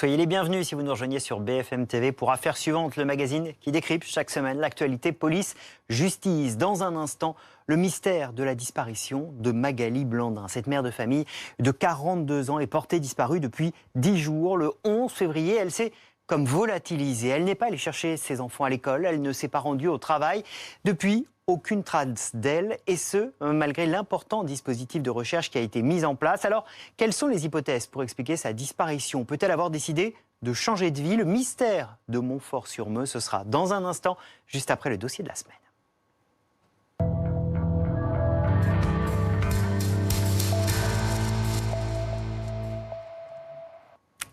Soyez les bienvenus si vous nous rejoignez sur BFM TV pour Affaires suivantes, le magazine qui décrypte chaque semaine l'actualité police-justice. Dans un instant, le mystère de la disparition de Magali Blandin. Cette mère de famille de 42 ans est portée disparue depuis 10 jours. Le 11 février, elle s'est comme volatilisée. Elle n'est pas allée chercher ses enfants à l'école, elle ne s'est pas rendue au travail. Depuis, aucune trace d'elle, et ce, malgré l'important dispositif de recherche qui a été mis en place. Alors, quelles sont les hypothèses pour expliquer sa disparition? Peut-elle avoir décidé de changer de vie? Le mystère de Montfort-sur-Meu, ce sera dans un instant, juste après le dossier de la semaine.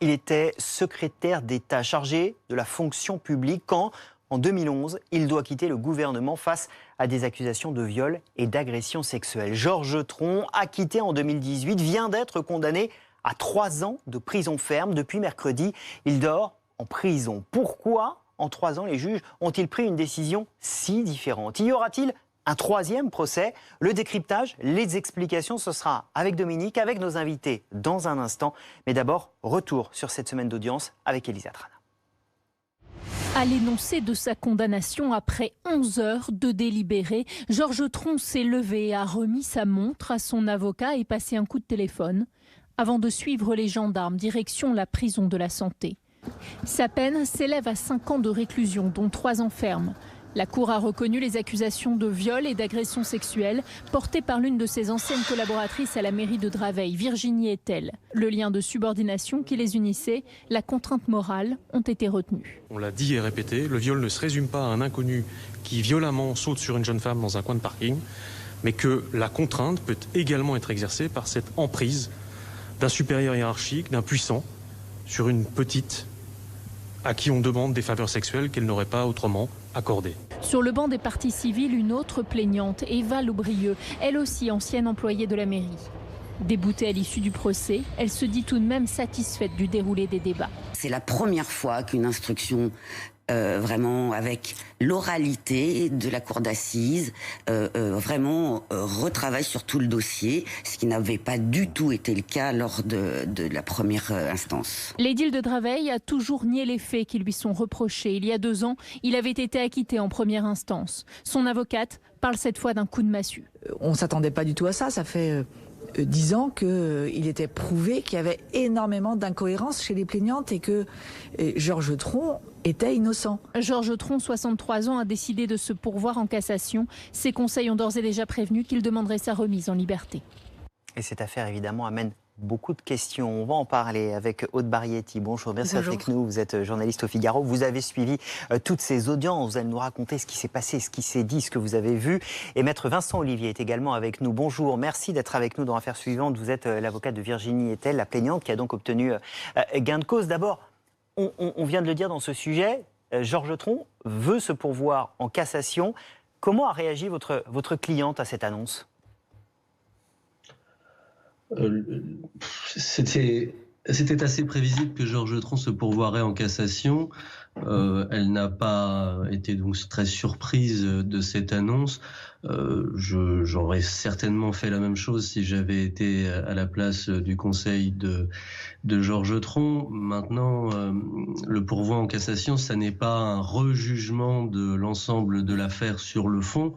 Il était secrétaire d'État chargé de la fonction publique quand, en 2011, il doit quitter le gouvernement face à des accusations de viol et d'agression sexuelle. Georges Tron, acquitté en 2018, vient d'être condamné à 3 ans de prison ferme. Depuis mercredi, il dort en prison. Pourquoi, en 3 ans, les juges ont-ils pris une décision si différente? Y aura-t-il un 3e procès? Le décryptage, les explications, ce sera avec Dominique, avec nos invités dans un instant. Mais d'abord, retour sur cette semaine d'audience avec Elisa Trana. À l'énoncé de sa condamnation, après 11 heures de délibéré, Georges Tron s'est levé, a remis sa montre à son avocat et passé un coup de téléphone avant de suivre les gendarmes direction la prison de la Santé. Sa peine s'élève à 5 ans de réclusion, dont 3 ans ferme. La Cour a reconnu les accusations de viol et d'agression sexuelle portées par l'une de ses anciennes collaboratrices à la mairie de Draveil, Virginie Etel. Le lien de subordination qui les unissait, la contrainte morale, ont été retenus. On l'a dit et répété, le viol ne se résume pas à un inconnu qui violemment saute sur une jeune femme dans un coin de parking, mais que la contrainte peut également être exercée par cette emprise d'un supérieur hiérarchique, d'un puissant, sur une petite à qui on demande des faveurs sexuelles qu'elle n'aurait pas autrement accordées. Sur le banc des parties civiles, une autre plaignante, Eva Laubrieux, elle aussi ancienne employée de la mairie. Déboutée à l'issue du procès, elle se dit tout de même satisfaite du déroulé des débats. C'est la première fois qu'une instruction vraiment avec l'oralité de la cour d'assises vraiment retravaille sur tout le dossier, ce qui n'avait pas du tout été le cas lors de la première instance. L'édile de Draveil a toujours nié les faits qui lui sont reprochés. Il y a 2 ans, il avait été acquitté en première instance. Son avocate parle cette fois d'un coup de massue. On ne s'attendait pas du tout à ça, ça fait 10 ans qu'il était prouvé qu'il y avait énormément d'incohérences chez les plaignantes et que Georges Tron était innocent. Georges Tron, 63 ans, a décidé de se pourvoir en cassation. Ses conseils ont d'ores et déjà prévenu qu'il demanderait sa remise en liberté. Et cette affaire, évidemment, amène beaucoup de questions. On va en parler avec Aude Barietti. Bonjour, merci d'être avec nous. Vous êtes journaliste au Figaro. Vous avez suivi toutes ces audiences. Vous allez nous raconter ce qui s'est passé, ce qui s'est dit, ce que vous avez vu. Et maître Vincent Olivier est également avec nous. Bonjour, merci d'être avec nous dans l'affaire suivante. Vous êtes l'avocate de Virginie Etel, la plaignante qui a donc obtenu gain de cause. D'abord, on vient de le dire dans ce sujet, Georges Tron veut se pourvoir en cassation. Comment a réagi votre cliente à cette annonce ? C'était assez prévisible que Georges Tron se pourvoirait en cassation. Elle n'a pas été donc très surprise de cette annonce. J'aurais certainement fait la même chose si j'avais été à la place du conseil de Georges Tron. Maintenant, le pourvoi en cassation, ça n'est pas un rejugement de l'ensemble de l'affaire sur le fond.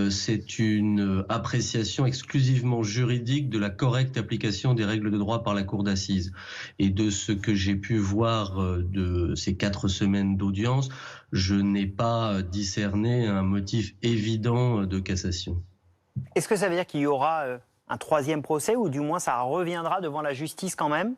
C'est une appréciation exclusivement juridique de la correcte application des règles de droit par la cour d'assises. Et de ce que j'ai pu voir de ces 4 semaines d'audience, je n'ai pas discerné un motif évident de cassation. Est-ce que ça veut dire qu'il y aura un 3e procès, ou du moins ça reviendra devant la justice quand même ?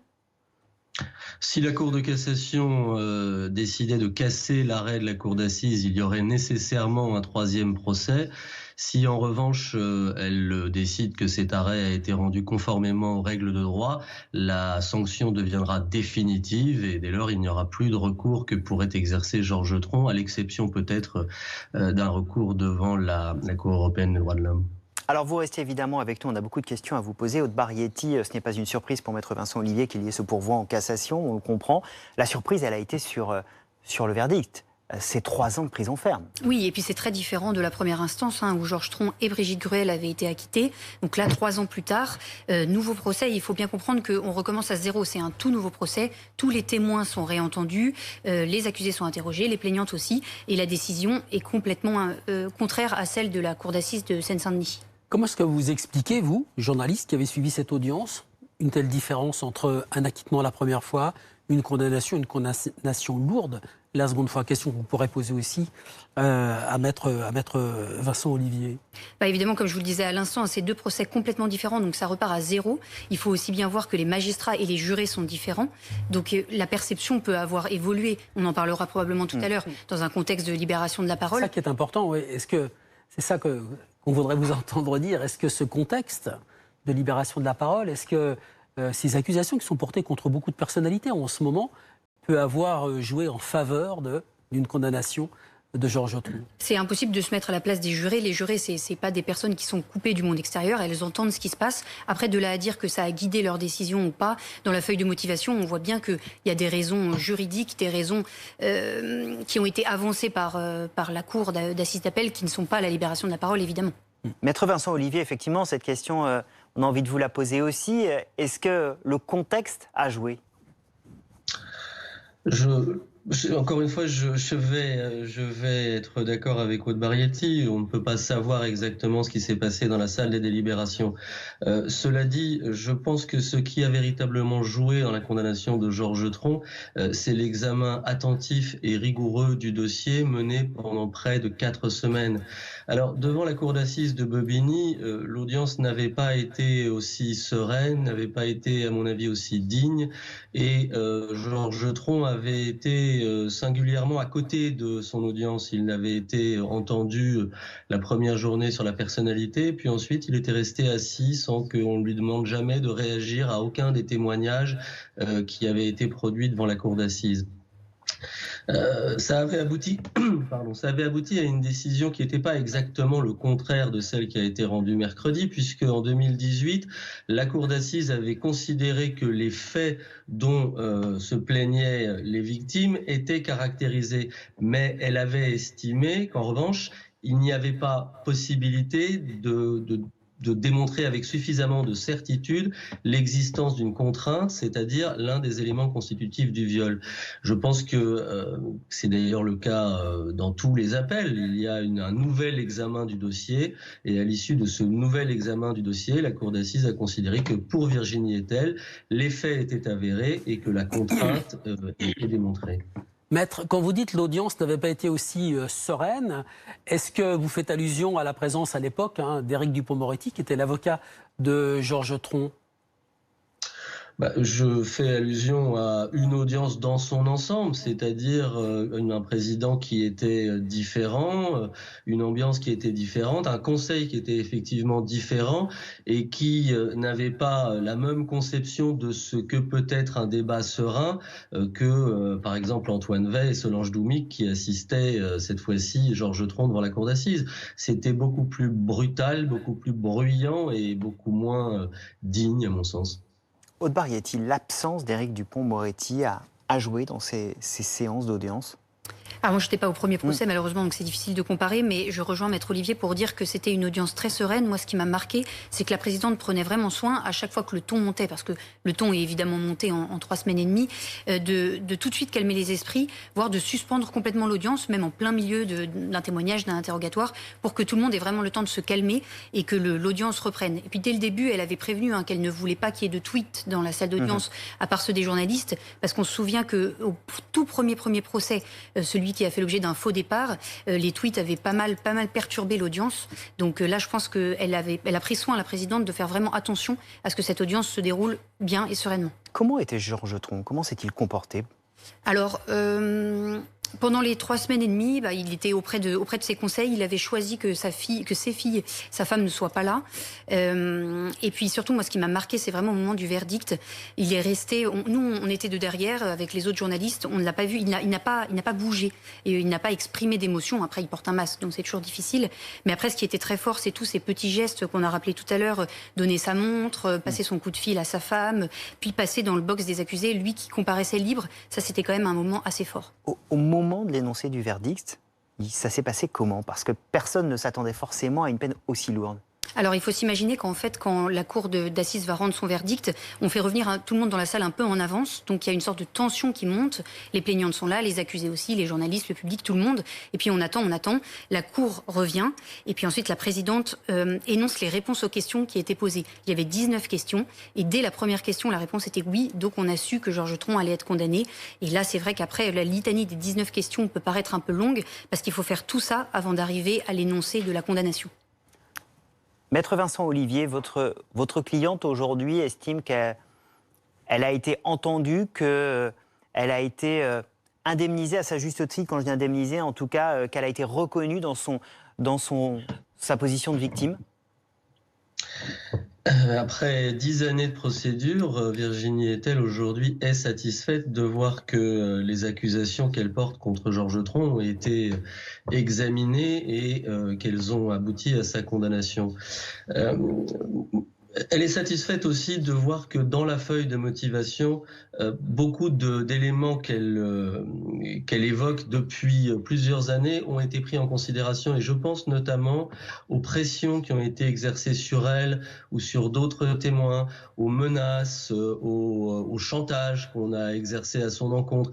Si la Cour de cassation décidait de casser l'arrêt de la Cour d'assises, il y aurait nécessairement un 3e procès. Si en revanche elle décide que cet arrêt a été rendu conformément aux règles de droit, la sanction deviendra définitive et dès lors il n'y aura plus de recours que pourrait exercer Georges Tron, à l'exception peut-être d'un recours devant la Cour européenne des droits de l'homme. Alors vous restez évidemment avec nous, on a beaucoup de questions à vous poser. Aude Barietti, ce n'est pas une surprise pour maître Vincent Olivier qu'il y ait ce pourvoi en cassation, on le comprend. La surprise, elle a été sur le verdict. c'est 3 ans de prison ferme. Oui, et puis c'est très différent de la première instance, où Georges Tron et Brigitte Gruel avaient été acquittés. Donc là, 3 ans plus tard, nouveau procès. Il faut bien comprendre qu'on recommence à zéro. C'est un tout nouveau procès. Tous les témoins sont réentendus, les accusés sont interrogés, les plaignantes aussi. Et la décision est complètement contraire à celle de la cour d'assises de Seine-Saint-Denis. Comment est-ce que vous expliquez, vous, journaliste qui avez suivi cette audience, une telle différence entre un acquittement la première fois, une condamnation lourde la seconde fois? Question que vous pourrez poser aussi à maître Vincent Olivier. Évidemment, comme je vous le disais à l'instant, c'est 2 procès complètement différents, donc ça repart à zéro. Il faut aussi bien voir que les magistrats et les jurés sont différents. Donc la perception peut avoir évolué, on en parlera probablement tout à l'heure, dans un contexte de libération de la parole. C'est ça qui est important, oui. Est-ce que c'est ça qu'on voudrait vous entendre dire? Est-ce que ce contexte de libération de la parole, est-ce que ces accusations qui sont portées contre beaucoup de personnalités en ce moment peut avoir joué en faveur d'une condamnation de Georges Tron? C'est impossible de se mettre à la place des jurés. Les jurés, c'est pas des personnes qui sont coupées du monde extérieur. Elles entendent ce qui se passe. Après, de là à dire que ça a guidé leur décision ou pas, dans la feuille de motivation, on voit bien qu'il y a des raisons juridiques, des raisons qui ont été avancées par la cour d'assises d'appel, qui ne sont pas la libération de la parole, évidemment. Maître Vincent Olivier, effectivement, cette question, on a envie de vous la poser aussi. Est-ce que le contexte a joué ? Encore une fois, je vais être d'accord avec Aude Barietti. On ne peut pas savoir exactement ce qui s'est passé dans la salle des délibérations. Cela dit, je pense que ce qui a véritablement joué dans la condamnation de Georges Tron, c'est l'examen attentif et rigoureux du dossier mené pendant près de 4 semaines. Alors, devant la cour d'assises de Bobigny, l'audience n'avait pas été aussi sereine, n'avait pas été, à mon avis, aussi digne. Et Georges Tron avait été singulièrement à côté de son audience. Il n'avait été entendu la première journée sur la personnalité, puis ensuite il était resté assis sans qu'on lui demande jamais de réagir à aucun des témoignages qui avaient été produits devant la cour d'assises. Ça avait abouti à une décision qui n'était pas exactement le contraire de celle qui a été rendue mercredi, puisque en 2018, la cour d'assises avait considéré que les faits dont se plaignaient les victimes étaient caractérisés, mais elle avait estimé qu'en revanche, il n'y avait pas possibilité de démontrer avec suffisamment de certitude l'existence d'une contrainte, c'est-à-dire l'un des éléments constitutifs du viol. Je pense que c'est d'ailleurs le cas dans tous les appels. Il y a un nouvel examen du dossier et à l'issue de ce nouvel examen du dossier, la cour d'assises a considéré que pour Virginie Etel, les faits étaient avérés et que la contrainte était démontrée. Maître, quand vous dites que l'audience n'avait pas été aussi sereine, est-ce que vous faites allusion à la présence à l'époque d'Éric Dupond-Moretti, qui était l'avocat de Georges Tron? Je fais allusion à une audience dans son ensemble, c'est-à-dire un président qui était différent, une ambiance qui était différente, un conseil qui était effectivement différent et qui n'avait pas la même conception de ce que peut être un débat serein que, par exemple, Antoine Wey et Solange Doumic qui assistaient cette fois-ci Georges Tron devant la cour d'assises. C'était beaucoup plus brutal, beaucoup plus bruyant et beaucoup moins digne, à mon sens. Aude Barietti, l'absence d'Éric Dupond-Moretti a joué dans ces séances d'audience? Moi, je n'étais pas au premier procès, malheureusement, donc c'est difficile de comparer, mais je rejoins Maître Olivier pour dire que c'était une audience très sereine. Moi, ce qui m'a marqué, c'est que la présidente prenait vraiment soin, à chaque fois que le ton montait, parce que le ton est évidemment monté en 3 semaines et demie, de tout de suite calmer les esprits, voire de suspendre complètement l'audience, même en plein milieu d'un témoignage, d'un interrogatoire, pour que tout le monde ait vraiment le temps de se calmer et que l'audience reprenne. Et puis, dès le début, elle avait prévenu qu'elle ne voulait pas qu'il y ait de tweets dans la salle d'audience, à part ceux des journalistes, parce qu'on se souvient qu'au tout premier procès, celui qui a fait l'objet d'un faux départ, les tweets avaient pas mal perturbé l'audience. Donc là, je pense qu'elle a pris soin, la présidente, de faire vraiment attention à ce que cette audience se déroule bien et sereinement. Comment était Georges Tron? Comment s'est-il comporté? Alors, pendant les 3 semaines et demie, il était auprès de ses conseils. Il avait choisi que ses filles, sa femme ne soient pas là. Et puis surtout, moi, ce qui m'a marqué, c'est vraiment au moment du verdict. Il est resté. Nous, on était de derrière avec les autres journalistes. On ne l'a pas vu. Il n'a pas bougé et il n'a pas exprimé d'émotion. Après, il porte un masque, donc c'est toujours difficile. Mais après, ce qui était très fort, c'est tous ces petits gestes qu'on a rappelés tout à l'heure. Donner sa montre, passer son coup de fil à sa femme, puis passer dans le box des accusés, lui qui comparaissait libre. Ça, c'était quand même un moment assez fort. Au moment moment de l'énoncé du verdict, ça s'est passé comment? Parce que personne ne s'attendait forcément à une peine aussi lourde. Alors il faut s'imaginer qu'en fait, quand la cour d'assises va rendre son verdict, on fait revenir tout le monde dans la salle un peu en avance. Donc il y a une sorte de tension qui monte. Les plaignantes sont là, les accusés aussi, les journalistes, le public, tout le monde. Et puis on attend. La cour revient. Et puis ensuite, la présidente énonce les réponses aux questions qui étaient posées. Il y avait 19 questions. Et dès la première question, la réponse était oui. Donc on a su que Georges Tron allait être condamné. Et là, c'est vrai qu'après, la litanie des 19 questions peut paraître un peu longue parce qu'il faut faire tout ça avant d'arriver à l'énoncé de la condamnation. Maître Vincent Olivier, votre cliente aujourd'hui estime qu'elle a été entendue, qu'elle a été indemnisée à sa juste titre. Quand je dis indemnisée, en tout cas, qu'elle a été reconnue dans sa position de victime. Après 10 années de procédure, Virginie Etel aujourd'hui est satisfaite de voir que les accusations qu'elle porte contre Georges Tron ont été examinées et qu'elles ont abouti à sa condamnation. Elle est satisfaite aussi de voir que dans la feuille de motivation, beaucoup d'éléments qu'elle évoque depuis plusieurs années ont été pris en considération, et je pense notamment aux pressions qui ont été exercées sur elle ou sur d'autres témoins, aux menaces, au chantage qu'on a exercé à son encontre.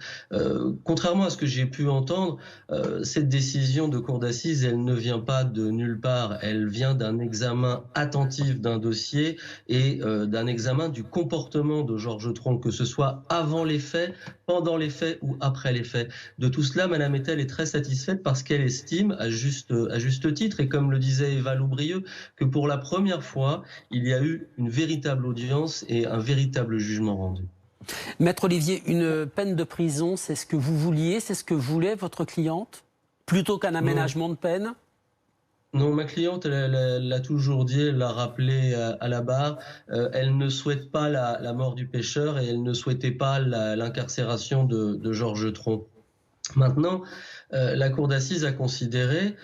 Contrairement à ce que j'ai pu entendre, cette décision de cour d'assises, elle ne vient pas de nulle part, elle vient d'un examen attentif d'un dossier et d'un examen du comportement de Georges Tron, que ce soit avant les faits, pendant les faits ou après les faits. De tout cela, Madame Etel est très satisfaite parce qu'elle estime, à juste titre, et comme le disait Eva Loubrieux, que pour la première fois, il y a eu une véritable audience et un véritable jugement rendu. Maître Olivier, une peine de prison, c'est ce que vous vouliez, c'est ce que voulait votre cliente, plutôt qu'un aménagement de peine? Non, ma cliente, elle l'a toujours dit, elle l'a rappelé à la barre, elle ne souhaite pas la mort du pêcheur et elle ne souhaitait pas l'incarcération de Georges Tron. Maintenant, la cour d'assises a considéré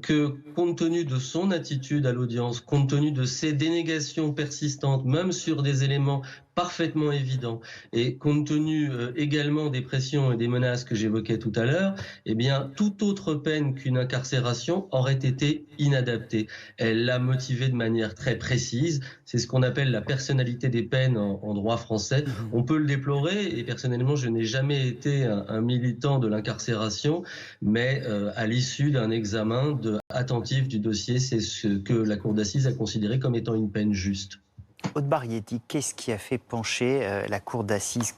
que, compte tenu de son attitude à l'audience, compte tenu de ses dénégations persistantes, même sur des éléments parfaitement évidents, et compte tenu également des pressions et des menaces que j'évoquais tout à l'heure, eh bien, toute autre peine qu'une incarcération aurait été inadaptée. Elle l'a motivé de manière très précise. C'est ce qu'on appelle la personnalité des peines en droit français. On peut le déplorer, et personnellement, je n'ai jamais été un militant de l'incarcération, mais à l'issue d'un examen attentif du dossier, c'est ce que la cour d'assises a considéré comme étant une peine juste. Aude Barietti, qu'est-ce qui a fait pencher la cour d'assises?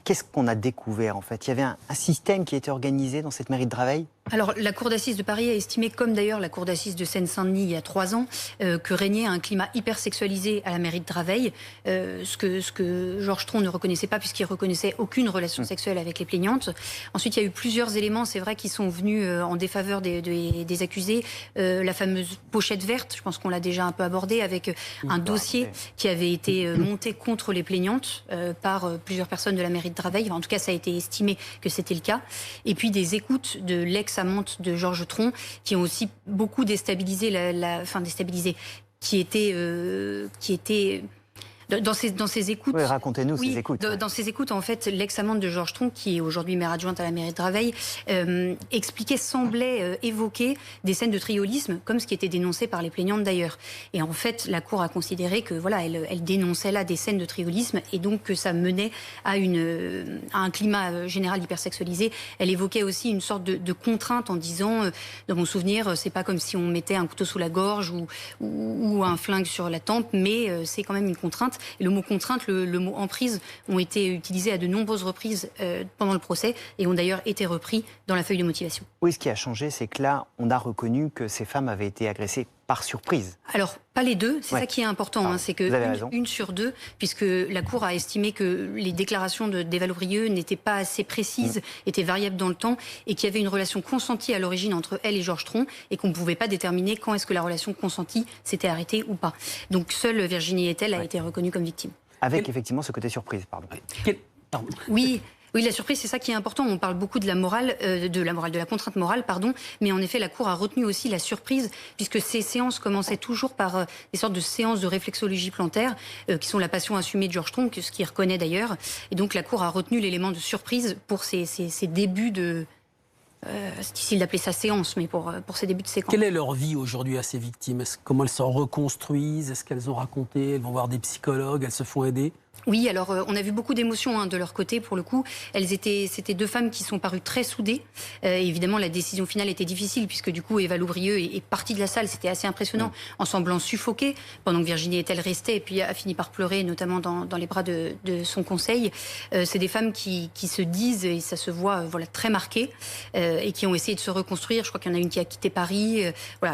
Qu'est-ce qu'on a découvert en fait? Il y avait un système qui était organisé dans cette mairie de Draveil? Alors, la Cour d'assises de Paris a estimé, comme d'ailleurs la Cour d'assises de Seine-Saint-Denis il y a 3 ans, que régnait un climat hyper sexualisé à la mairie de Draveil, ce que Georges Tron ne reconnaissait pas puisqu'il reconnaissait aucune relation sexuelle avec les plaignantes. Ensuite, il y a eu plusieurs éléments, c'est vrai, qui sont venus en défaveur des accusés. La fameuse pochette verte, je pense qu'on l'a déjà un peu abordé, avec un dossier qui avait été monté contre les plaignantes par plusieurs personnes de la mairie de Draveil. En tout cas, ça a été estimé que c'était le cas. Et puis des écoutes de l'ex-amante de Georges Tron qui ont aussi beaucoup déstabilisé qui était dans ces écoutes. Oui, racontez-nous ces écoutes. Dans ces écoutes, en fait, l'ex-amante de Georges Tron, qui est aujourd'hui maire adjointe à la mairie de Draveil, semblait évoquer des scènes de triolisme, comme ce qui était dénoncé par les plaignantes d'ailleurs. Et en fait, la Cour a considéré que voilà, elle dénonçait là des scènes de triolisme et donc que ça menait à un climat général hypersexualisé. Elle évoquait aussi une sorte de contrainte en disant, dans mon souvenir, c'est pas comme si on mettait un couteau sous la gorge ou un flingue sur la tempe, mais c'est quand même une contrainte. Et le mot contrainte, le mot emprise ont été utilisés à de nombreuses reprises pendant le procès et ont d'ailleurs été repris dans la feuille de motivation. Oui, ce qui a changé, c'est que là, on a reconnu que ces femmes avaient été agressées par surprise. Alors, pas les deux, c'est ça qui est important, c'est que une sur deux, puisque la Cour a estimé que les déclarations d'Eva Loubrieux n'étaient pas assez précises, étaient variables dans le temps, et qu'il y avait une relation consentie à l'origine entre elle et Georges Tron, et qu'on ne pouvait pas déterminer quand est-ce que la relation consentie s'était arrêtée ou pas. Donc seule Virginie Etel a été reconnue comme victime. Avec effectivement ce côté surprise, pardon. Oui, la surprise, c'est ça qui est important. On parle beaucoup de la morale, de la contrainte morale, pardon. Mais en effet, la Cour a retenu aussi la surprise, puisque ces séances commençaient toujours par des sortes de séances de réflexologie plantaire, qui sont la passion assumée de Georges Tron, ce qu'il reconnaît d'ailleurs. Et donc, la Cour a retenu l'élément de surprise pour ces débuts de c'est difficile d'appeler ça séance, mais pour ces débuts de séquence. Quelle est leur vie aujourd'hui à ces victimes? Comment elles se reconstruisent? Est-ce qu'elles ont raconté? Elles vont voir des psychologues? Elles se font aider? Oui, alors on a vu beaucoup d'émotions de leur côté pour le coup. C'était 2 femmes qui sont parues très soudées. Évidemment, la décision finale était difficile puisque du coup Eva Loubrieux est partie de la salle. C'était assez impressionnant, en semblant suffoquée pendant que Virginie Etel restait et puis a fini par pleurer, notamment dans les bras de son conseil. C'est des femmes qui se disent, et ça se voit très marquées, et qui ont essayé de se reconstruire. Je crois qu'il y en a une qui a quitté Paris.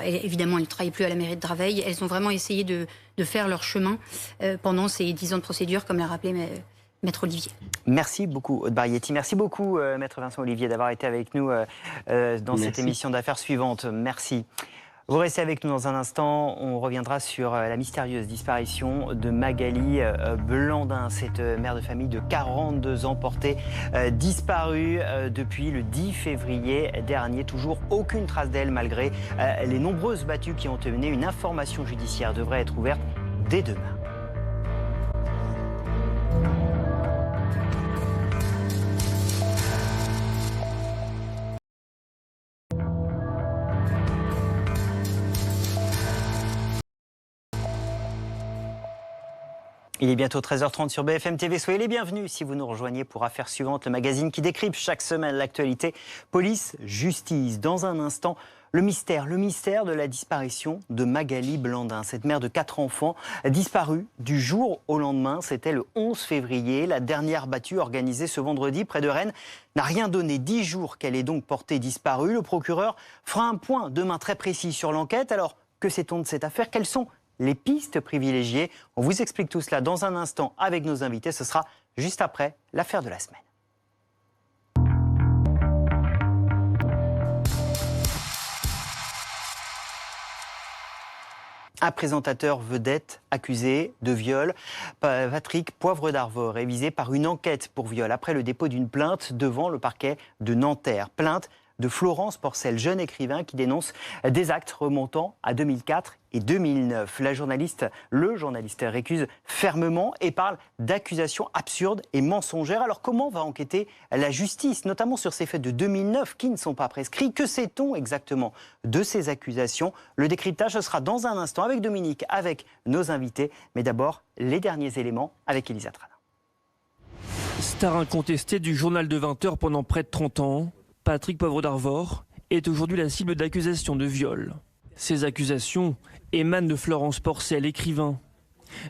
Évidemment, elles ne travaillent plus à la mairie de Draveil. Elles ont vraiment essayé de faire leur chemin pendant ces 10 ans de procédure, comme l'a rappelé Maître Olivier. Merci beaucoup, Aude Barietti. Merci beaucoup, Maître Vincent Olivier, d'avoir été avec nous dans cette émission d'affaires suivante. Merci. Vous restez avec nous dans un instant. On reviendra sur la mystérieuse disparition de Magali Blandin, cette mère de famille de 42 ans portée disparue depuis le 10 février dernier. Toujours aucune trace d'elle malgré les nombreuses battues qui ont mené. Une information judiciaire devrait être ouverte dès demain. Il est bientôt 13h30 sur BFM TV. Soyez les bienvenus si vous nous rejoignez pour Affaires suivantes, le magazine qui décrypte chaque semaine l'actualité police, justice. Dans un instant, le mystère de la disparition de Magali Blandin, cette mère de 4 enfants disparue du jour au lendemain. C'était le 11 février. La dernière battue organisée ce vendredi près de Rennes n'a rien donné. 10 jours qu'elle est donc portée disparue. Le procureur fera un point demain très précis sur l'enquête. Alors, que sait-on de cette affaire? Quelles sont les pistes privilégiées? On vous explique tout cela dans un instant avec nos invités. Ce sera juste après l'affaire de la semaine. Un présentateur vedette accusé de viol, Patrick Poivre d'Arvor, est visé par une enquête pour viol après le dépôt d'une plainte devant le parquet de Nanterre. Plainte de Florence Porcel, jeune écrivain qui dénonce des actes remontant à 2004 et 2009. Le journaliste récuse fermement et parle d'accusations absurdes et mensongères. Alors comment va enquêter la justice, notamment sur ces faits de 2009 qui ne sont pas prescrits? Que sait-on exactement de ces accusations? Le décryptage, ce sera dans un instant avec Dominique, avec nos invités. Mais d'abord, les derniers éléments avec Elisa Trana. Star incontesté du journal de 20h pendant près de 30 ans, Patrick Poivre d'Arvor est aujourd'hui la cible d'accusations de viol. Ces accusations émanent de Florence Porcel, écrivain.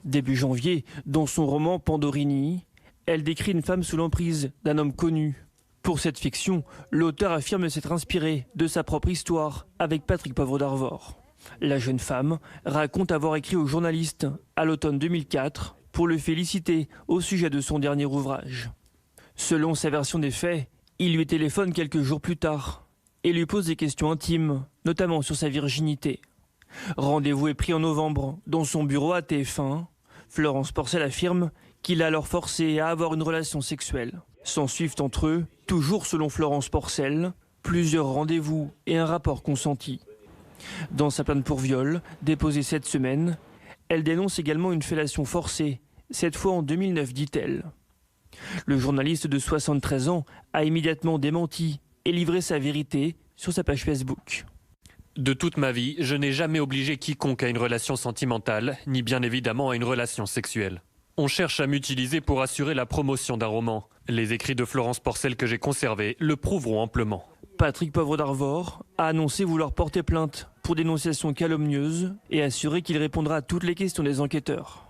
Début janvier, dans son roman Pandorini, elle décrit une femme sous l'emprise d'un homme connu. Pour cette fiction, l'auteur affirme s'être inspiré de sa propre histoire avec Patrick Poivre d'Arvor. La jeune femme raconte avoir écrit au journaliste à l'automne 2004 pour le féliciter au sujet de son dernier ouvrage. Selon sa version des faits, il lui téléphone quelques jours plus tard et lui pose des questions intimes, notamment sur sa virginité. Rendez-vous est pris en novembre dans son bureau à TF1. Florence Porcel affirme qu'il l'a alors forcé à avoir une relation sexuelle. S'ensuivent entre eux, toujours selon Florence Porcel, plusieurs rendez-vous et un rapport consenti. Dans sa plainte pour viol, déposée cette semaine, elle dénonce également une fellation forcée, cette fois en 2009, dit-elle. Le journaliste de 73 ans a immédiatement démenti et livré sa vérité sur sa page Facebook. De toute ma vie, je n'ai jamais obligé quiconque à une relation sentimentale, ni bien évidemment à une relation sexuelle. On cherche à m'utiliser pour assurer la promotion d'un roman. Les écrits de Florence Porcel que j'ai conservés le prouveront amplement. Patrick Poivre d'Arvor a annoncé vouloir porter plainte pour dénonciation calomnieuse et assuré qu'il répondra à toutes les questions des enquêteurs.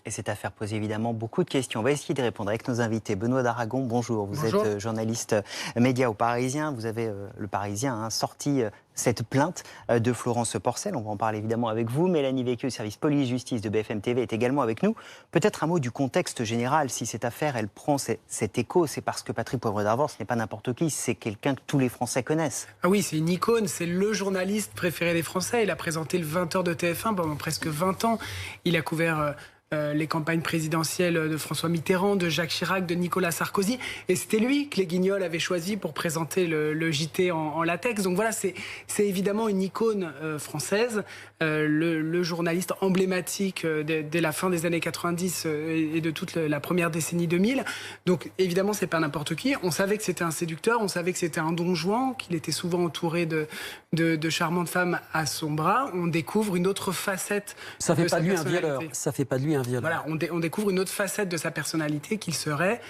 Et cette affaire pose évidemment beaucoup de questions. On va essayer de répondre avec nos invités. Benoît d'Aragon, bonjour. Vous êtes journaliste média au Parisien. Vous avez, le Parisien, sorti cette plainte de Florence Porcel. On va en parler évidemment avec vous. Mélanie Véquieux, service police-justice de BFM TV, est également avec nous. Peut-être un mot du contexte général. Si cette affaire, elle prend cet écho, c'est parce que Patrick Poivre d'Arvor, ce n'est pas n'importe qui. C'est quelqu'un que tous les Français connaissent. Ah oui, c'est une icône. C'est le journaliste préféré des Français. Il a présenté le 20h de TF1 pendant presque 20 ans. Il a couvert les campagnes présidentielles de François Mitterrand, de Jacques Chirac, de Nicolas Sarkozy. Et c'était lui que les Guignols avaient choisi pour présenter le JT en latex. Donc voilà, c'est évidemment une icône française, le journaliste emblématique dès la fin des années 90 et de toute la première décennie 2000. Donc évidemment, c'est pas n'importe qui. On savait que c'était un séducteur, on savait que c'était un don Juan, qu'il était souvent entouré de charmantes femmes à son bras. On découvre une autre facette de sa personnalité. Ça fait pas de lui un violeur. Voilà, on découvre une autre facette de sa personnalité qu'il serait,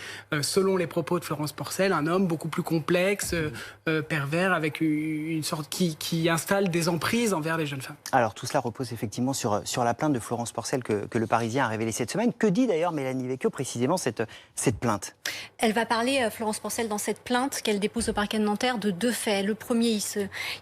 selon les propos de Florence Porcel, un homme beaucoup plus complexe, pervers, avec une sorte qui installe des emprises envers les jeunes femmes. Alors tout cela repose effectivement sur la plainte de Florence Porcel que le Parisien a révélée cette semaine. Que dit d'ailleurs Mélanie Vecchio précisément cette plainte? Elle va parler, Florence Porcel, dans cette plainte qu'elle dépose au parquet de Nanterre, de deux faits. Le premier,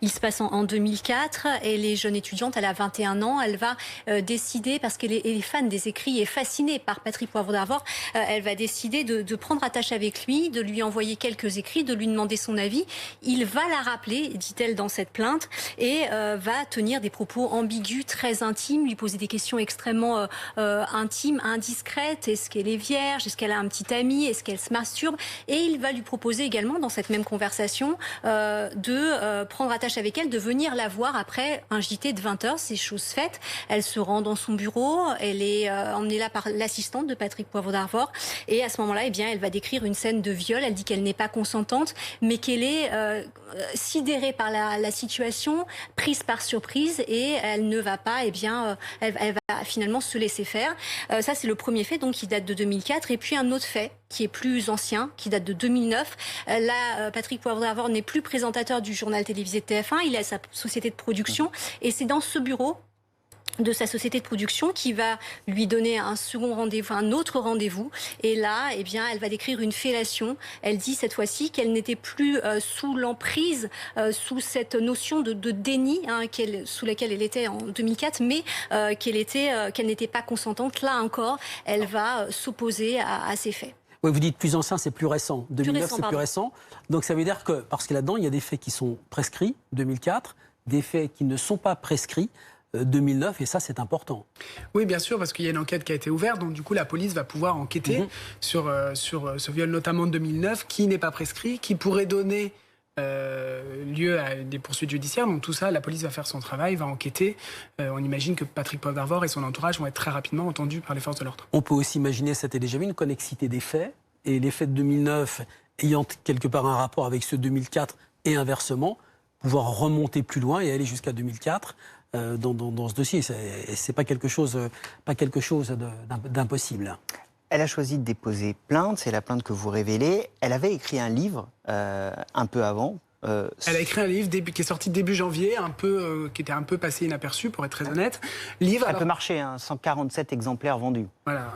il se passe en 2004. Elle est jeune étudiante, elle a 21 ans. Elle va décider, parce qu'elle est fan des écrits et fascinée par Patrick Poivre d'Arvor, elle va décider de prendre attache avec lui, de lui envoyer quelques écrits, de lui demander son avis. Il va la rappeler, dit-elle dans cette plainte, et va tenir des propos ambigus, très intimes, lui poser des questions extrêmement intimes, indiscrètes. Est-ce qu'elle est vierge? Est-ce qu'elle a un petit ami? Est-ce qu'elle se masturbe? Et il va lui proposer également, dans cette même conversation, de prendre attache avec elle, de venir la voir après un JT de 20h. C'est chose faite. Elle se rend dans son bureau. Elle est emmenée là par l'assistante de Patrick Poivre d'Arvor. Et à ce moment-là, eh bien, elle va décrire une scène de viol. Elle dit qu'elle n'est pas consentante, mais qu'elle est sidérée par la situation, prise par surprise, et elle ne va pas, eh bien, elle va finalement se laisser faire. Ça, c'est le premier fait, donc, qui date de 2004. Et puis un autre fait, qui est plus ancien, qui date de 2009. Là, Patrick Poivre d'Arvor n'est plus présentateur du journal télévisé de TF1. Il a sa société de production. Et c'est dans ce bureau de sa société de production qui va lui donner un second rendez-vous, un autre rendez-vous. Et là, eh bien, elle va décrire une fellation. Elle dit cette fois-ci qu'elle n'était plus sous l'emprise, sous cette notion de déni sous laquelle elle était en 2004, mais qu'elle n'était pas consentante. Là encore, elle va s'opposer à ces faits. Oui, vous dites plus ancien, c'est plus récent. 2009, c'est plus récent. Donc ça veut dire que, parce que là-dedans, il y a des faits qui sont prescrits, 2004, des faits qui ne sont pas prescrits, 2009, et ça, c'est important. Oui, bien sûr, parce qu'il y a une enquête qui a été ouverte, donc du coup, la police va pouvoir enquêter sur ce viol, notamment de 2009, qui n'est pas prescrit, qui pourrait donner lieu à des poursuites judiciaires. Donc tout ça, la police va faire son travail, va enquêter. On imagine que Patrick Poivre d'Arvor et son entourage vont être très rapidement entendus par les forces de l'ordre. On peut aussi imaginer, c'était déjà vu, une connexité des faits, et les faits de 2009 ayant quelque part un rapport avec ceux de 2004 et inversement, pouvoir remonter plus loin et aller jusqu'à 2004 dans ce dossier. C'est pas quelque chose d'impossible. Elle a choisi de déposer plainte, c'est la plainte que vous révélez. Elle avait écrit un livre un peu avant. Elle a écrit un livre qui est sorti début janvier, qui était un peu passé inaperçu, pour être très honnête. Ça peut marcher, 147 exemplaires vendus. Voilà,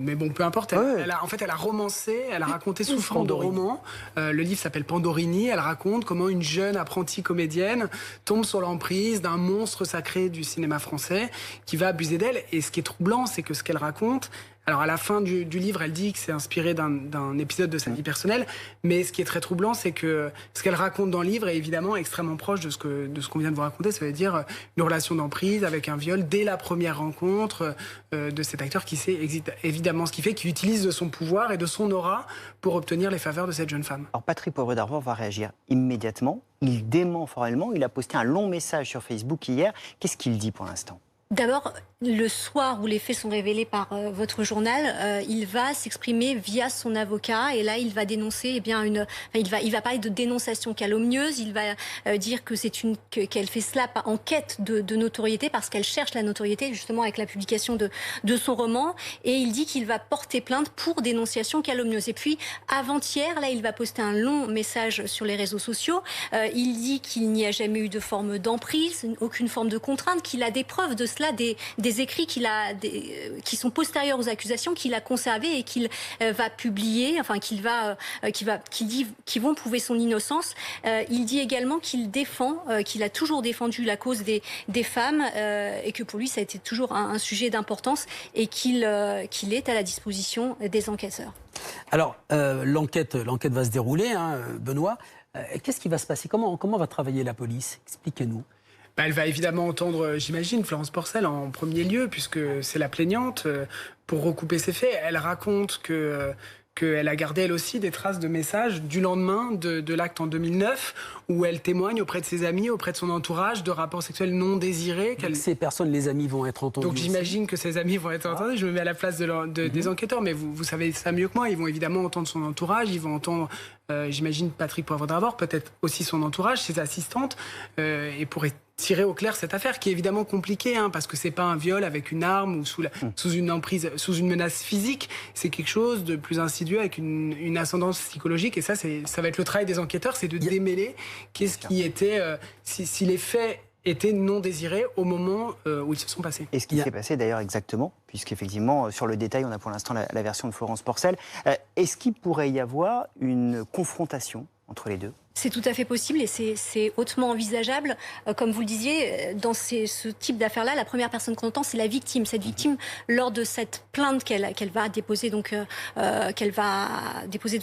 mais bon, peu importe. Elle a romancé, elle a raconté sous forme de roman. Le livre s'appelle Pandorini. Elle raconte comment une jeune apprentie comédienne tombe sur l'emprise d'un monstre sacré du cinéma français qui va abuser d'elle. Et ce qui est troublant, c'est que ce qu'elle raconte... Alors, à la fin du livre, elle dit que c'est inspiré d'un épisode de sa vie personnelle. Mais ce qui est très troublant, c'est que ce qu'elle raconte dans le livre est évidemment extrêmement proche de ce qu'on vient de vous raconter. Ça veut dire une relation d'emprise avec un viol dès la première rencontre de cet acteur qui sait évidemment ce qu'il fait, qui utilise de son pouvoir et de son aura pour obtenir les faveurs de cette jeune femme. Alors, Patrick Poivre d'Arvor va réagir immédiatement. Il dément formellement. Il a posté un long message sur Facebook hier. Qu'est-ce qu'il dit pour l'instant ? D'abord, le soir où les faits sont révélés par votre journal, il va s'exprimer via son avocat, et là il va dénoncer, il va parler de dénonciation calomnieuse. Il va dire que qu'elle fait cela en quête de notoriété, parce qu'elle cherche la notoriété justement avec la publication de son roman, et il dit qu'il va porter plainte pour dénonciation calomnieuse. Et puis avant-hier, là, il va poster un long message sur les réseaux sociaux. Il dit qu'il n'y a jamais eu de forme d'emprise, aucune forme de contrainte, qu'il a des preuves de cela, des écrits qui sont postérieurs aux accusations, qu'il a conservés et qu'il va publier, qui vont prouver son innocence. Il dit également qu'il a toujours défendu la cause des femmes, et que pour lui ça a été toujours un sujet d'importance, et qu'il est à la disposition des enquêteurs. Alors, l'enquête va se dérouler, Benoît. Qu'est-ce qui va se passer ? Comment va travailler la police ? Expliquez-nous. Elle va évidemment entendre, j'imagine, Florence Porcel en premier lieu, puisque c'est la plaignante. Pour recouper ses faits, elle raconte qu'elle a gardé elle aussi des traces de messages du lendemain de l'acte en 2009, où elle témoigne auprès de ses amis, auprès de son entourage, de rapports sexuels non désirés. Ces personnes, les amis, vont être entendus. Donc j'imagine que ses amis vont être entendus. Je me mets à la place des enquêteurs, mais vous savez ça mieux que moi. Ils vont évidemment entendre son entourage, ils vont entendre, j'imagine, Patrick Poivre d'Arvor, peut-être aussi son entourage, ses assistantes, et pour tirer au clair cette affaire qui est évidemment compliquée, parce que c'est pas un viol avec une arme ou sous une emprise, sous une menace physique. C'est quelque chose de plus insidieux avec une ascendance psychologique. Et ça va être le travail des enquêteurs, c'est de démêler qu'est-ce qui était, si les faits étaient non désirés au moment où ils se sont passés. Et ce qui s'est passé d'ailleurs exactement, puisqu'effectivement, sur le détail, on a pour l'instant la version de Florence Porcel. Est-ce qu'il pourrait y avoir une confrontation entre les deux ? C'est tout à fait possible et c'est hautement envisageable. Comme vous le disiez, dans ce type d'affaires-là, la première personne qu'on entend, c'est la victime. Cette victime, lors de cette plainte qu'elle va déposer, devant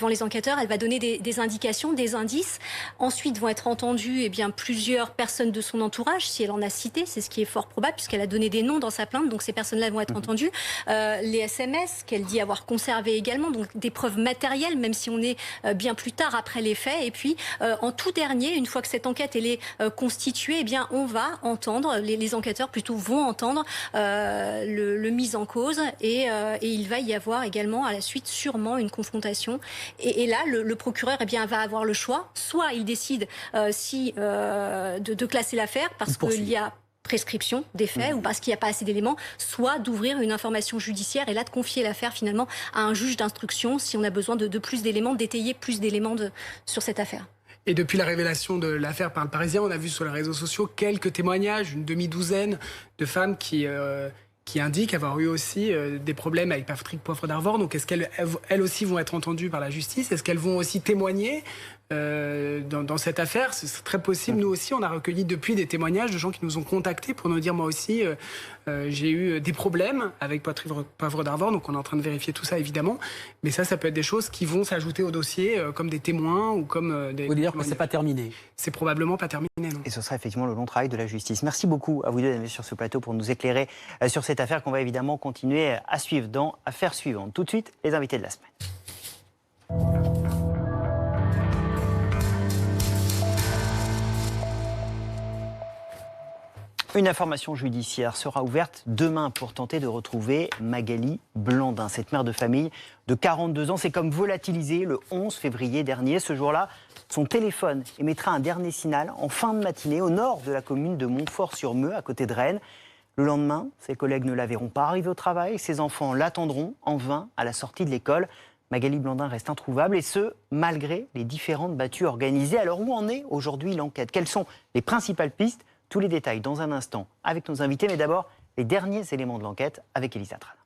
les enquêteurs, elle va donner des indications, des indices. Ensuite vont être entendues plusieurs personnes de son entourage, si elle en a cité. C'est ce qui est fort probable, puisqu'elle a donné des noms dans sa plainte. Donc ces personnes-là vont être entendues. Les SMS qu'elle dit avoir conservés également, donc des preuves matérielles, même si on est bien plus tard après les faits. Et puis, en tout dernier, une fois que cette enquête elle est constituée, on va entendre, les enquêteurs plutôt vont entendre le mis en cause et il va y avoir également à la suite sûrement une confrontation. Et là, le procureur va avoir le choix. Soit il décide de classer l'affaire parce qu'il y a prescription des faits ou parce qu'il n'y a pas assez d'éléments, soit d'ouvrir une information judiciaire et là de confier l'affaire finalement à un juge d'instruction si on a besoin de plus d'éléments, d'étayer plus d'éléments sur cette affaire. Et depuis la révélation de l'affaire par le Parisien, on a vu sur les réseaux sociaux quelques témoignages, une demi-douzaine de femmes qui indiquent avoir eu aussi des problèmes avec Patrick Poivre d'Arvor. Donc est-ce qu'elles aussi vont être entendues par la justice ? Est-ce qu'elles vont aussi témoigner dans cette affaire? C'est très possible. Nous aussi, on a recueilli depuis des témoignages de gens qui nous ont contactés pour nous dire, moi aussi, j'ai eu des problèmes avec Patrick Poivre d'Arvor. Donc on est en train de vérifier tout ça, évidemment. Mais ça peut être des choses qui vont s'ajouter au dossier, comme des témoins ou comme des... Vous dire que c'est pas terminé. C'est probablement pas terminé, non. Et ce sera effectivement le long travail de la justice. Merci beaucoup à vous deux d'être sur ce plateau pour nous éclairer sur cette affaire qu'on va évidemment continuer à suivre dans Affaires suivantes. Tout de suite, les invités de la semaine. Une information judiciaire sera ouverte demain pour tenter de retrouver Magali Blandin. Cette mère de famille de 42 ans s'est comme volatilisée le 11 février dernier. Ce jour-là, son téléphone émettra un dernier signal en fin de matinée au nord de la commune de Montfort-sur-Meux, à côté de Rennes. Le lendemain, ses collègues ne la verront pas arriver au travail. Ses enfants l'attendront en vain à la sortie de l'école. Magali Blandin reste introuvable et ce, malgré les différentes battues organisées. Alors où en est aujourd'hui l'enquête? Quelles sont les principales pistes? Tous les détails dans un instant avec nos invités, mais d'abord les derniers éléments de l'enquête avec Elisa Trana.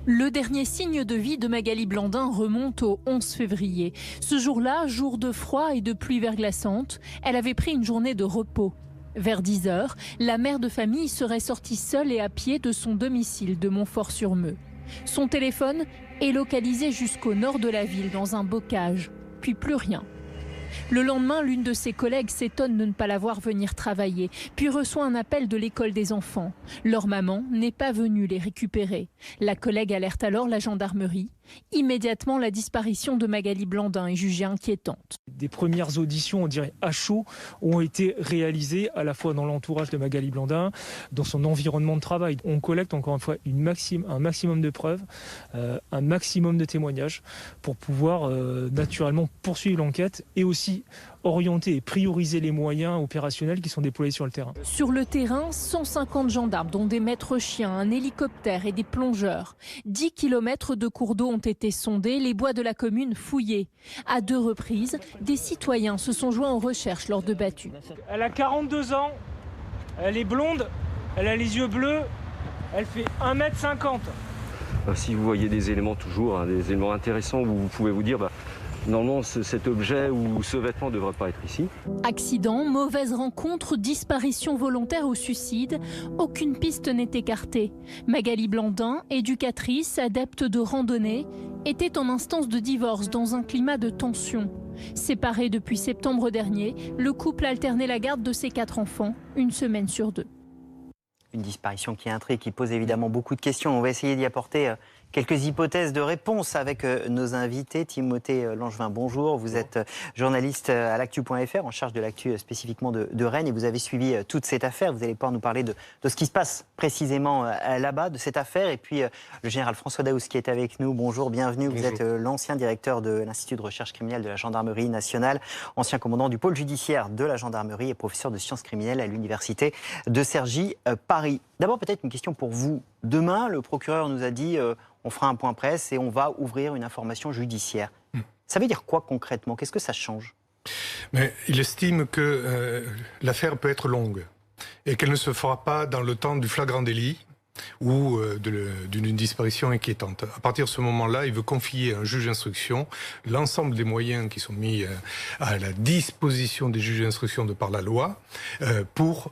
Le dernier signe de vie de Magali Blandin remonte au 11 février. Ce jour-là, jour de froid et de pluie verglaçante, elle avait pris une journée de repos. Vers 10h, la mère de famille serait sortie seule et à pied de son domicile de Montfort-sur-Meux. Son téléphone est localisé jusqu'au nord de la ville dans un bocage, puis plus rien. Le lendemain, l'une de ses collègues s'étonne de ne pas la voir venir travailler, puis reçoit un appel de l'école des enfants. Leur maman n'est pas venue les récupérer. La collègue alerte alors la gendarmerie. Immédiatement, la disparition de Magali Blandin est jugée inquiétante. Des premières auditions, on dirait à chaud, ont été réalisées à la fois dans l'entourage de Magali Blandin, dans son environnement de travail. On collecte encore une fois un maximum de preuves, un maximum de témoignages pour pouvoir naturellement poursuivre l'enquête et aussi orienter et prioriser les moyens opérationnels qui sont déployés sur le terrain. Sur le terrain, 150 gendarmes, dont des maîtres chiens, un hélicoptère et des plongeurs. 10 km de cours d'eau ont été sondés, les bois de la commune fouillés. À 2 reprises, des citoyens se sont joints aux recherches lors de battues. Elle a 42 ans, elle est blonde, elle a les yeux bleus, elle fait 1m50. Si vous voyez des éléments toujours, des éléments intéressants où vous pouvez vous dire... normalement, cet objet ou ce vêtement ne devrait pas être ici. Accident, mauvaise rencontre, disparition volontaire ou suicide, aucune piste n'est écartée. Magali Blandin, éducatrice, adepte de randonnée, était en instance de divorce dans un climat de tension. Séparé depuis septembre dernier, le couple alternait la garde de ses 4 enfants, une semaine sur 2. Une disparition qui intrigue, qui pose évidemment beaucoup de questions. On va essayer d'y apporter quelques hypothèses de réponse avec nos invités. Timothée Langevin, bonjour. Vous êtes journaliste à l'actu.fr, en charge de l'actu spécifiquement de Rennes, et vous avez suivi toute cette affaire. Vous allez pouvoir nous parler de ce qui se passe précisément là-bas, de cette affaire. Et puis le général François Daoust qui est avec nous. Bonjour, bienvenue. Bonjour. Vous êtes l'ancien directeur de l'Institut de recherche criminelle de la gendarmerie nationale, ancien commandant du pôle judiciaire de la gendarmerie et professeur de sciences criminelles à l'université de Cergy, Paris. D'abord, peut-être une question pour vous. Demain, le procureur nous a dit on fera un point presse et on va ouvrir une information judiciaire. Ça veut dire quoi concrètement? Qu'est-ce que ça change? Mais il estime que l'affaire peut être longue et qu'elle ne se fera pas dans le temps du flagrant délit ou d'une disparition inquiétante. À partir de ce moment-là, il veut confier à un juge d'instruction l'ensemble des moyens qui sont mis à la disposition des juges d'instruction de par la loi pour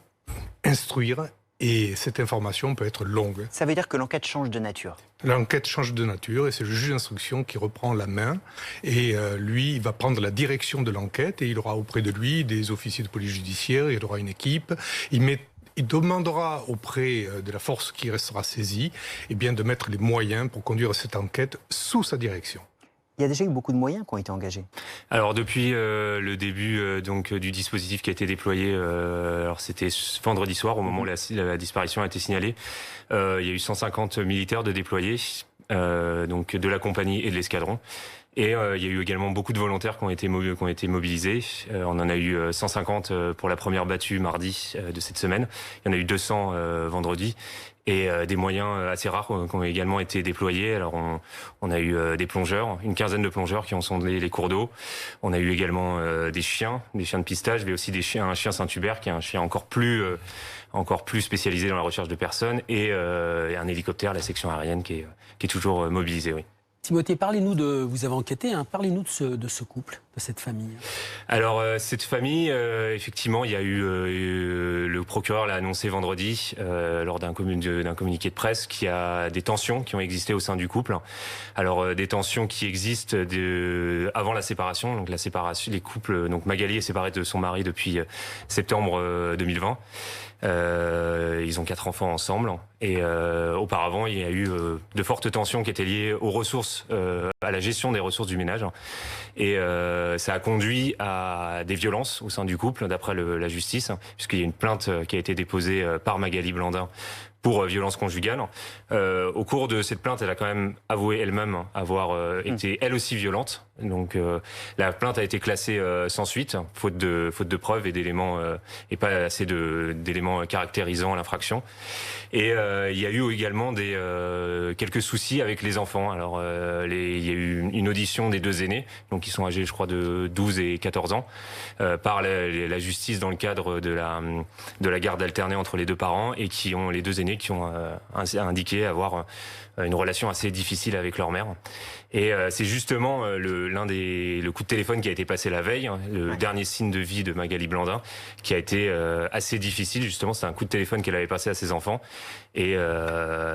instruire. Et cette information peut être longue. Ça veut dire que l'enquête change de nature? L'enquête change de nature et c'est le juge d'instruction qui reprend la main. Et lui, il va prendre la direction de l'enquête et il aura auprès de lui des officiers de police judiciaire, il aura une équipe. Il demandera auprès de la force qui restera saisie de mettre les moyens pour conduire cette enquête sous sa direction. Il y a déjà eu beaucoup de moyens qui ont été engagés. Alors depuis le début du dispositif qui a été déployé, alors c'était vendredi soir au moment où la disparition a été signalée, il y a eu 150 militaires de déployés, donc de la compagnie et de l'escadron. Et il y a eu également beaucoup de volontaires qui ont été mobilisés. On en a eu 150 pour la première battue mardi de cette semaine. Il y en a eu 200 vendredi. Et des moyens assez rares qui ont également été déployés. Alors on a eu des plongeurs, une quinzaine de plongeurs qui ont sondé les cours d'eau. On a eu également des chiens de pistage, mais aussi un chien Saint-Hubert qui est un chien encore plus spécialisé dans la recherche de personnes, et un hélicoptère, la section aérienne qui est toujours mobilisé, oui. Timothée, vous avez enquêté, parlez-nous de ce couple, de cette famille. Alors, cette famille, effectivement, il y a eu, le procureur l'a annoncé vendredi, lors d'un communiqué de presse, qu'il y a des tensions qui ont existé au sein du couple. Alors, des tensions qui existent avant la séparation. Donc, les couples, donc Magali est séparée de son mari depuis septembre 2020. Ils ont 4 enfants ensemble et auparavant il y a eu de fortes tensions qui étaient liées aux ressources, à la gestion des ressources du ménage, et ça a conduit à des violences au sein du couple d'après la justice, puisqu'il y a une plainte qui a été déposée par Magali Blandin pour violence conjugale. Au cours de cette plainte, elle a quand même avoué elle-même avoir été elle aussi violente. Donc la plainte a été classée sans suite, faute de preuves et d'éléments, et pas assez d'éléments caractérisant l'infraction. Et il y a eu également quelques soucis avec les enfants. Alors il y a eu une audition des 2 aînés, donc qui sont âgés, je crois, de 12 et 14 ans, par la justice dans le cadre de la garde alternée entre les 2 parents, et les 2 aînés qui ont indiqué avoir une relation assez difficile avec leur mère. Et c'est justement le coup de téléphone qui a été passé la veille, le dernier signe de vie de Magali Blandin, qui a été assez difficile. Justement, c'est un coup de téléphone qu'elle avait passé à ses enfants, et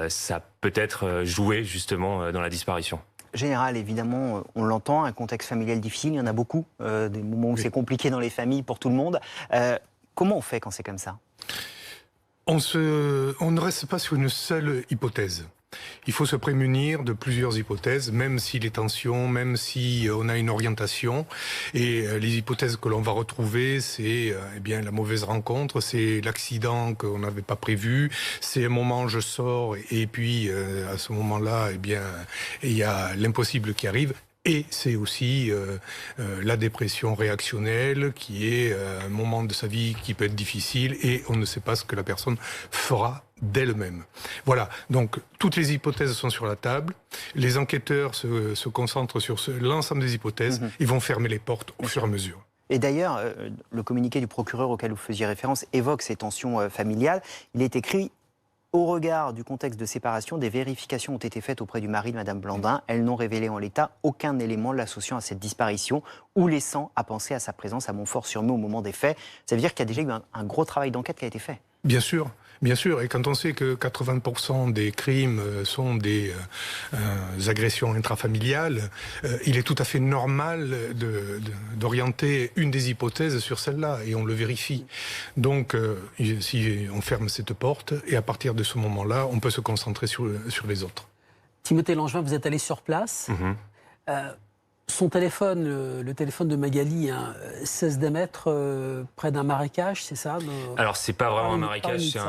ça peut être joué justement dans la disparition. Général, évidemment, on l'entend, un contexte familial difficile, il y en a beaucoup, des moments où c'est compliqué dans les familles pour tout le monde. Comment on fait quand c'est comme ça? On ne reste pas sur une seule hypothèse. Il faut se prémunir de plusieurs hypothèses, même si les tensions, même si on a une orientation. Et les hypothèses que l'on va retrouver, c'est la mauvaise rencontre, c'est l'accident qu'on n'avait pas prévu, c'est un moment je sors et puis à ce moment-là, il y a l'impossible qui arrive. Et c'est aussi la dépression réactionnelle, qui est un moment de sa vie qui peut être difficile et on ne sait pas ce que la personne fera d'elle-même. Voilà, donc toutes les hypothèses sont sur la table. Les enquêteurs se concentrent sur l'ensemble des hypothèses. Ils vont fermer les portes au fur et à mesure. Et d'ailleurs, le communiqué du procureur auquel vous faisiez référence évoque ces tensions familiales. Il est écrit: au regard du contexte de séparation, des vérifications ont été faites auprès du mari de Mme Blandin. Elles n'ont révélé en l'état aucun élément l'associant à cette disparition ou laissant à penser à sa présence à Montfort-sur-Meu au moment des faits. Ça veut dire qu'il y a déjà eu un gros travail d'enquête qui a été fait. Bien sûr. Bien sûr, et quand on sait que 80% des crimes sont des agressions intrafamiliales, il est tout à fait normal d'orienter une des hypothèses sur celle-là, et on le vérifie. Donc, si on ferme cette porte, et à partir de ce moment-là, on peut se concentrer sur les autres. Timothée Langevin, vous êtes allé sur place. Son téléphone, le téléphone de Magali, cesse d'émettre près d'un marécage, c'est ça? Alors, c'est pas vraiment un marécage, c'est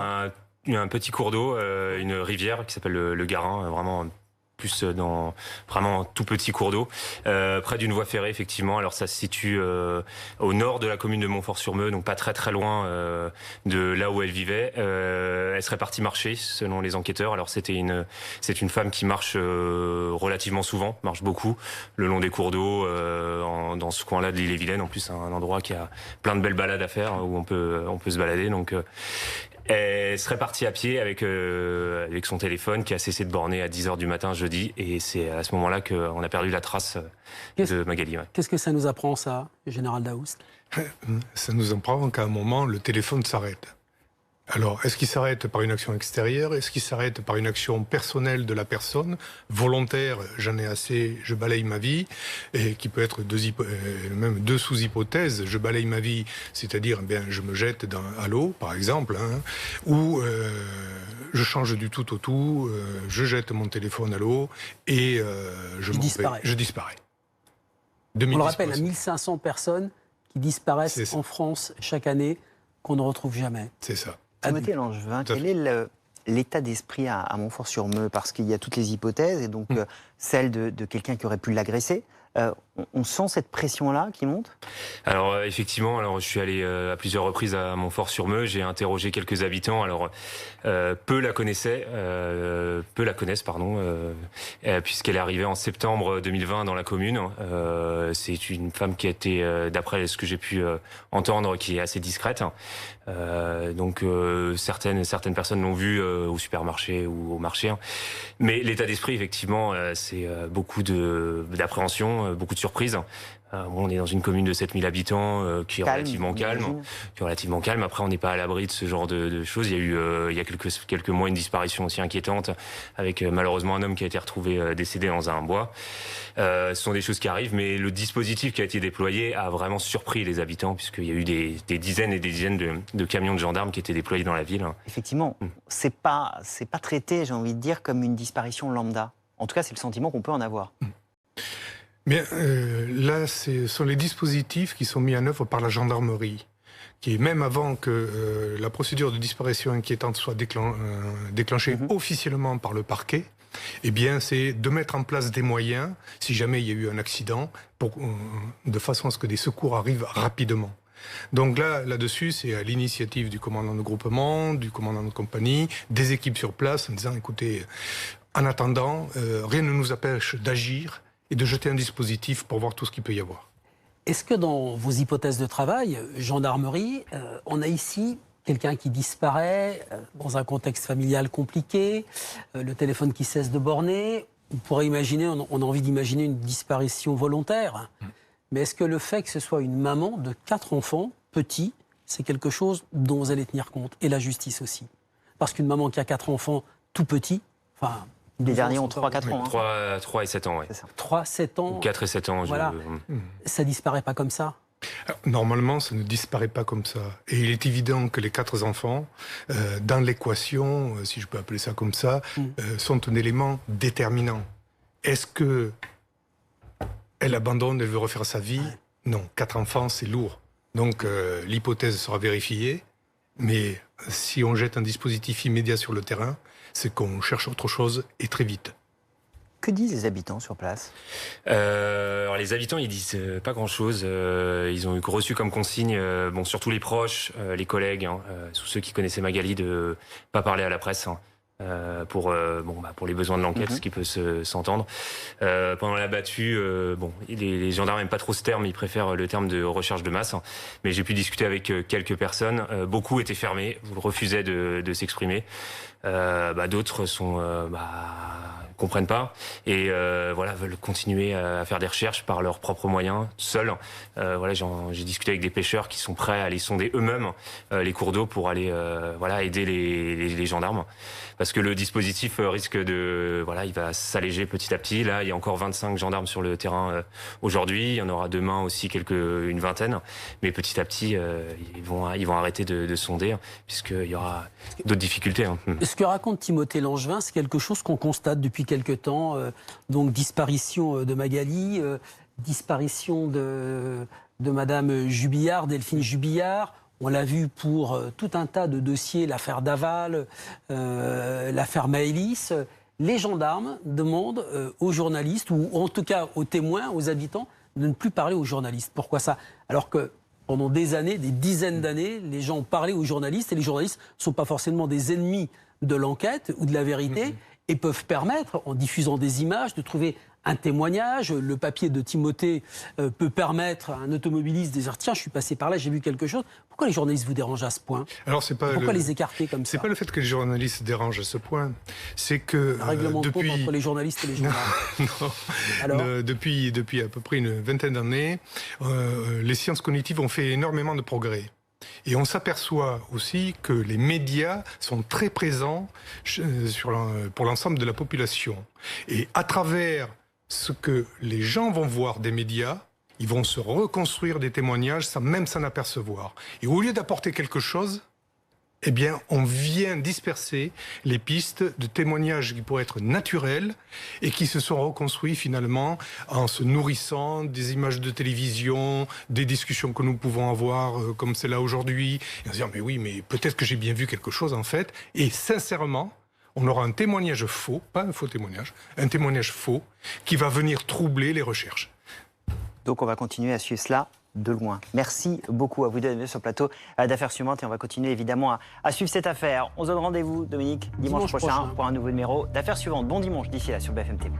un petit cours d'eau, une rivière qui s'appelle le Garin, vraiment plus dans vraiment tout petit cours d'eau, près d'une voie ferrée, effectivement. Alors, ça se situe au nord de la commune de Montfort-sur-Meux, donc pas très très loin de là où elle vivait. Elle serait partie marcher, selon les enquêteurs. Alors, c'est une femme qui marche relativement souvent, marche beaucoup, le long des cours d'eau, dans ce coin-là de l'Ille-et-Vilaine. En plus, un endroit qui a plein de belles balades à faire, où on peut se balader. Donc, elle serait partie à pied avec son téléphone qui a cessé de borner à 10h du matin jeudi, et c'est à ce moment-là qu'on a perdu la trace de Magali. Ouais. Qu'est-ce que ça nous apprend, ça, Général Daoust? Ça nous apprend qu'à un moment, le téléphone s'arrête. Alors, est-ce qu'il s'arrête par une action extérieure? Est-ce qu'il s'arrête par une action personnelle de la personne, volontaire, j'en ai assez, je balaye ma vie, et qui peut être même deux sous-hypothèses, je balaye ma vie, c'est-à-dire je me jette à l'eau, par exemple, ou je change du tout au tout, je jette mon téléphone à l'eau, et je disparais. On le rappelle, à 1500 personnes qui disparaissent en France chaque année, qu'on ne retrouve jamais. C'est ça. Timothée Langevin, quel est l'état d'esprit à Montfort-sur-Meux? Parce qu'il y a toutes les hypothèses, et donc celle de quelqu'un qui aurait pu l'agresser. On sent cette pression-là qui monte? Alors effectivement, je suis allé à plusieurs reprises à Montfort-sur-Meux, j'ai interrogé quelques habitants. Alors peu la connaissent, puisqu'elle est arrivée en septembre 2020 dans la commune. C'est une femme qui a été, d'après ce que j'ai pu entendre, qui est assez discrète. Donc certaines personnes l'ont vue au supermarché ou au marché. Mais l'état d'esprit, effectivement, c'est beaucoup d'appréhension, beaucoup de surprises. On est dans une commune de 7000 habitants qui est relativement calme. Après, on n'est pas à l'abri de ce genre de choses. Il y a eu il y a quelques mois une disparition aussi inquiétante, avec malheureusement un homme qui a été retrouvé décédé dans un bois. Ce sont des choses qui arrivent, mais le dispositif qui a été déployé a vraiment surpris les habitants, puisqu'il y a eu des dizaines et des dizaines de camions de gendarmes qui étaient déployés dans la ville. Effectivement, c'est pas traité, j'ai envie de dire, comme une disparition lambda. En tout cas, c'est le sentiment qu'on peut en avoir. Bien, là, ce sont les dispositifs qui sont mis en œuvre par la gendarmerie, qui, même avant que la procédure de disparition inquiétante soit déclenchée officiellement par le parquet, eh bien, c'est de mettre en place des moyens, si jamais il y a eu un accident, de façon à ce que des secours arrivent rapidement. Donc là-dessus, c'est à l'initiative du commandant de groupement, du commandant de compagnie, des équipes sur place, en disant, écoutez, en attendant, rien ne nous empêche d'agir et de jeter un dispositif pour voir tout ce qu'il peut y avoir. Est-ce que dans vos hypothèses de travail, gendarmerie, on a ici quelqu'un qui disparaît dans un contexte familial compliqué, le téléphone qui cesse de borner? On pourrait imaginer, on a envie d'imaginer une disparition volontaire. Mais est-ce que le fait que ce soit une maman de 4 enfants, petits, c'est quelque chose dont vous allez tenir compte? Et la justice aussi. Parce qu'une maman qui a 4 enfants tout petits, enfin... Les derniers ont 3-4 ans. 3 et 7 ans, oui. 3-7 ans. 4 et 7 ans. Voilà. Ça disparaît pas comme ça? Alors, normalement, ça ne disparaît pas comme ça. Et il est évident que les 4 enfants, dans l'équation, si je peux appeler ça comme ça, sont un élément déterminant. Est-ce que elle abandonne, elle veut refaire sa vie? Non, 4 enfants, c'est lourd. Donc l'hypothèse sera vérifiée, mais si on jette un dispositif immédiat sur le terrain, c'est qu'on cherche autre chose, et très vite. Que disent les habitants sur place? Alors les habitants, ils disent pas grand-chose. Ils ont reçu comme consigne, surtout les proches, les collègues, tous ceux qui connaissaient Magali, de pas parler à la presse. Pour les besoins de l'enquête, ce qui peut s'entendre. Pendant la battue, les gendarmes n'aiment pas trop ce terme, ils préfèrent le terme de recherche de masse. Mais j'ai pu discuter avec quelques personnes. Beaucoup étaient fermés, refusaient de s'exprimer. D'autres sont comprennent pas et voilà, veulent continuer à faire des recherches par leurs propres moyens, seuls. Voilà, j'ai discuté avec des pêcheurs qui sont prêts à aller sonder eux-mêmes les cours d'eau pour aller voilà, aider les gendarmes. Parce que le dispositif risque de... Voilà, il va s'alléger petit à petit. Là, il y a encore 25 gendarmes sur le terrain aujourd'hui. Il y en aura demain aussi une vingtaine. Mais petit à petit, ils vont arrêter de sonder, puisqu'il y aura d'autres difficultés. Hein. Ce que raconte Timothée Langevin, c'est quelque chose qu'on constate depuis quelque temps. Donc, disparition de Magali, disparition de Madame Jubillard, Delphine Jubillard. On l'a vu pour tout un tas de dossiers, l'affaire Daval, l'affaire Maëlys. Les gendarmes demandent aux journalistes, ou en tout cas aux témoins, aux habitants, de ne plus parler aux journalistes. Pourquoi ça? Alors que pendant des années, des dizaines d'années, les gens ont parlé aux journalistes, et les journalistes ne sont pas forcément des ennemis de l'enquête ou de la vérité, et peuvent permettre, en diffusant des images, de trouver un témoignage. Le papier de Timothée peut permettre à un automobiliste de dire « Tiens, je suis passé par là, j'ai vu quelque chose ». Pourquoi les journalistes vous dérangent à ce point? Alors, pourquoi les écarter comme ça? C'est pas le fait que les journalistes dérangent à ce point, c'est que un règlement de compte entre les journalistes et les gendarmes. Alors depuis à peu près une vingtaine d'années, les sciences cognitives ont fait énormément de progrès. Et on s'aperçoit aussi que les médias sont très présents pour l'ensemble de la population. Et à travers ce que les gens vont voir des médias, ils vont se reconstruire des témoignages sans même s'en apercevoir. Et au lieu d'apporter quelque chose, eh bien, on vient disperser les pistes de témoignages qui pourraient être naturels et qui se sont reconstruits finalement en se nourrissant des images de télévision, des discussions que nous pouvons avoir comme celle-là aujourd'hui, et en se disant mais oui, mais peut-être que j'ai bien vu quelque chose en fait. Et sincèrement, on aura un témoignage faux, pas un faux témoignage, un témoignage faux qui va venir troubler les recherches. Donc on va continuer à suivre cela de loin. Merci beaucoup à vous deux sur le plateau d'Affaires Suivantes et on va continuer évidemment à suivre cette affaire. On se donne rendez-vous, Dominique, dimanche prochain pour un nouveau numéro d'Affaires Suivantes. Bon dimanche d'ici là sur BFM TV.